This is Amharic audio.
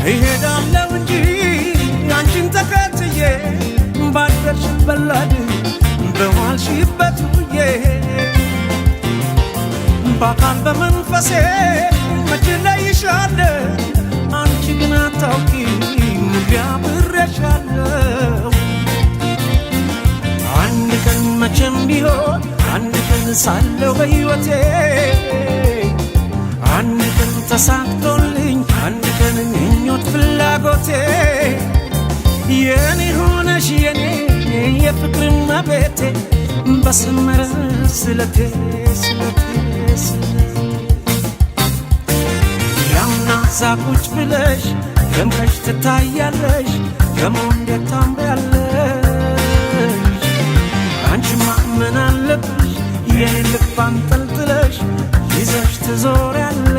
ይሄዳለው እንጂ አንቺን ተከትዬ ባደርሽ በላድ በዋልሽበት ውዬ በአካል በመንፈሴ መቼ ለይሻለሁ አንቺ ግን አታውቂም አብሬሻለሁ አንድ ቀን መቼም ቢሆን አንድ ቀን ሳለሁ በሕይወቴ አንድ ቀን ተሳክቶልኝ አንድ ቀን ምኞት ፍላጎቴ የኔ ሆነሽ የኔ የፍቅር እመቤቴ በሰመረ ስለቴ ያምና ዛቁጭ ብለሽ ደምቀሽ ትታያለሽ ደሞ እንዴት ታምሪያለሽ አንቺማ ምን አለብሽ የኔ ልብ አንጠልጥለሽ ይዘሽ ትዞሪያለሽ